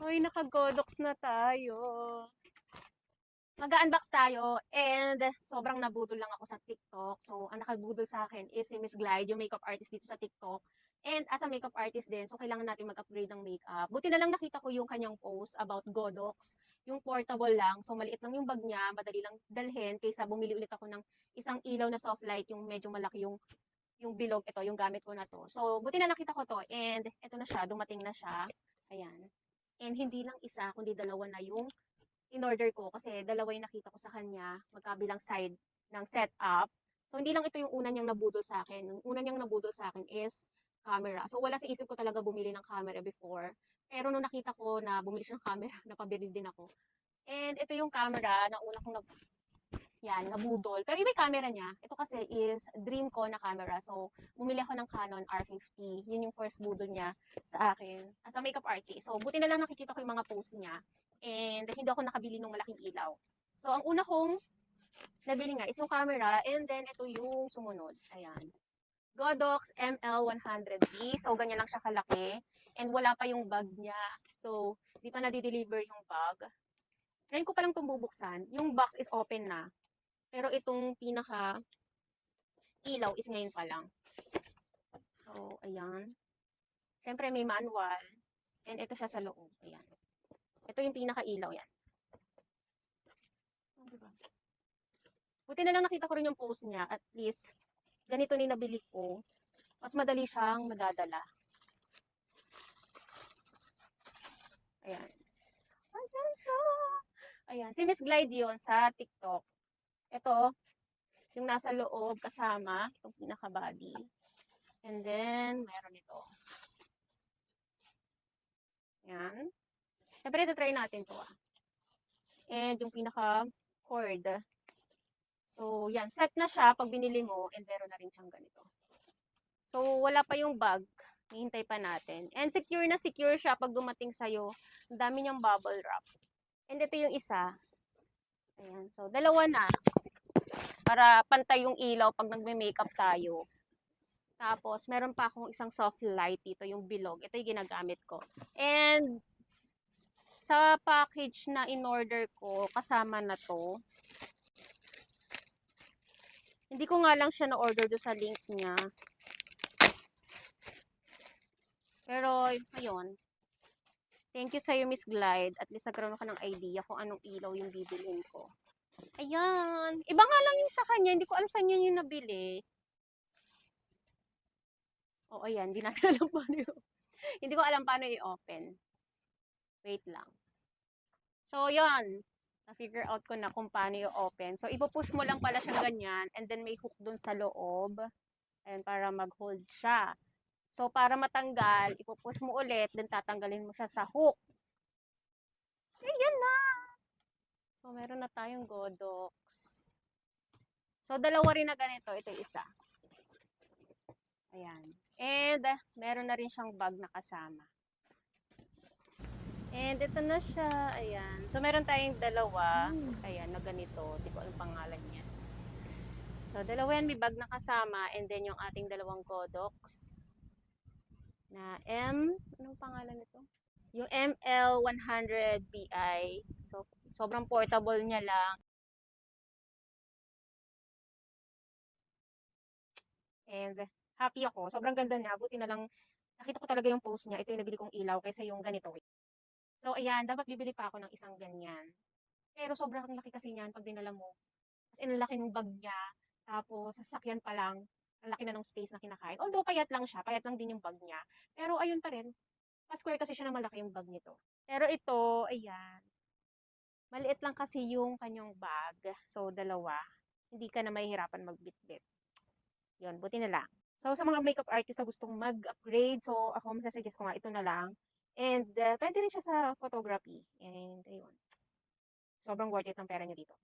Uy, naka-Godox na tayo. Mag-unbox tayo and sobrang nabudol lang ako sa TikTok. So, ang nakabudol sa akin is si Miss Glide, yung makeup artist dito sa TikTok. And as a makeup artist din, so kailangan natin mag-upgrade ng makeup. Buti na lang nakita ko yung kanyang post about Godox, yung portable lang. So, maliit lang yung bag niya, madali lang dalhin kaysa bumili ulit ako ng isang ilaw na soft light, yung medyo malaki yung bilog. Ito, yung gamit ko na to. So, buti na nakita ko to and ito na siya, dumating na siya. Ayan. And hindi lang isa, kundi dalawa na yung in-order ko kasi dalawa yung nakita ko sa kanya, magkabilang side ng setup. So, hindi lang ito yung una niyang nabudol sa akin. Yung una niyang nabudol sa akin is camera. So, wala sa isip ko talaga bumili ng camera before. Pero nung nakita ko na bumili siya ng camera, napabili din ako. And ito yung camera na una kong yan, nabudol. Pero iba yung camera niya. Ito kasi is dream ko na camera. So, bumili ako ng Canon R50. Yun yung first budol niya sa akin as a makeup artist. So, buti na lang nakikita ko yung mga posts niya. And hindi ako nakabili ng malaking ilaw. So, ang una kong nabili nga is yung camera. And then, ito yung sumunod. Ayan. Godox ML100D. So, ganyan lang siya kalaki. And wala pa yung bag niya. So, di pa na-deliver yung bag. Ngayon ko palang itong bubuksan. Yung box is open na. Pero itong pinaka ilaw is ngayon pa lang. So, ayan. Siyempre may manual. And ito siya sa loob. Ayan. Ito yung pinaka ilaw yan. Oh, diba? Buti na lang nakita ko rin yung post niya. At least, ganito na nabili ko. Mas madali siyang madadala. Ayan. Ayan siya. Ayan. Si Miss Glide yun sa TikTok. Ito, yung nasa loob kasama, itong pinaka-body. And then, meron ito. Ayan. Siyempre, ito try natin to And yung pinaka-cord. So, yan. Set na siya pag binili mo. And meron na rin siyang ganito. So, wala pa yung bag. Hihintay pa natin. And secure na secure siya pag dumating sa'yo. Ang dami niyang bubble wrap. And ito yung isa. Ayan. So, dalawa na. Para pantay yung ilaw pag nagme-makeup tayo. Tapos, meron pa akong isang soft light dito, yung bilog. Ito yung ginagamit ko. And, sa package na in-order ko, kasama na to. Hindi ko nga lang siya na-order do sa link niya. Pero, ayun. Thank you sa'yo, Miss Glide. At least nagkaroon ako ng idea kung anong ilaw yung bibilhin ko. Ayan. Iba nga lang yung sa kanya. Hindi ko alam saan yun yung nabili. O, ayan. Hindi natin alam paano yun. Hindi ko alam paano i-open. Wait lang. So, yun. Na-figure out ko na kung paano i-open. So, ipupush mo lang pala siyang ganyan. And then, may hook dun sa loob. Ayan, para mag-hold siya. So, para matanggal, ipupush mo ulit. Then, tatanggalin mo siya sa hook. Ayan na! So, meron na tayong Godox. So, dalawa rin na ganito. Ito yung isa. Ayan. And, meron na rin siyang bag na kasama. And, ito na siya. Ayan. So, meron tayong dalawa. Ayan, na ganito. Hindi ko alam pangalan niya. So, dalawa yan. May bag na kasama. And then, yung ating dalawang Godox. Na anong pangalan nito? Yung ML100BI. So, sobrang portable niya lang. And happy ako. Sobrang ganda niya. Buti na lang nakita ko talaga yung post niya. Ito yung nabili kong ilaw kaysa yung ganito. So, ayan. Dapat bibili pa ako ng isang ganyan. Pero sobrang laki kasi niyan pag dinala mo. As in, laki ng bag niya. Tapos, sasakyan pa lang. Ang laki na ng space na kinakain. Although, payat lang siya. Payat lang din yung bag niya. Pero, ayun pa rin. Pa-square kasi siya na malaki yung bag nito. Pero ito, ayan. Maliit lang kasi yung kanyang bag. So, dalawa. Hindi ka na mahihirapan magbitbit. Yun, buti na lang. So, sa mga makeup artist na gustong mag-upgrade, so, ako masasuggest ko nga ito na lang. And, pwede rin siya sa photography. And, ayun. Sobrang worth it ng pera nyo dito.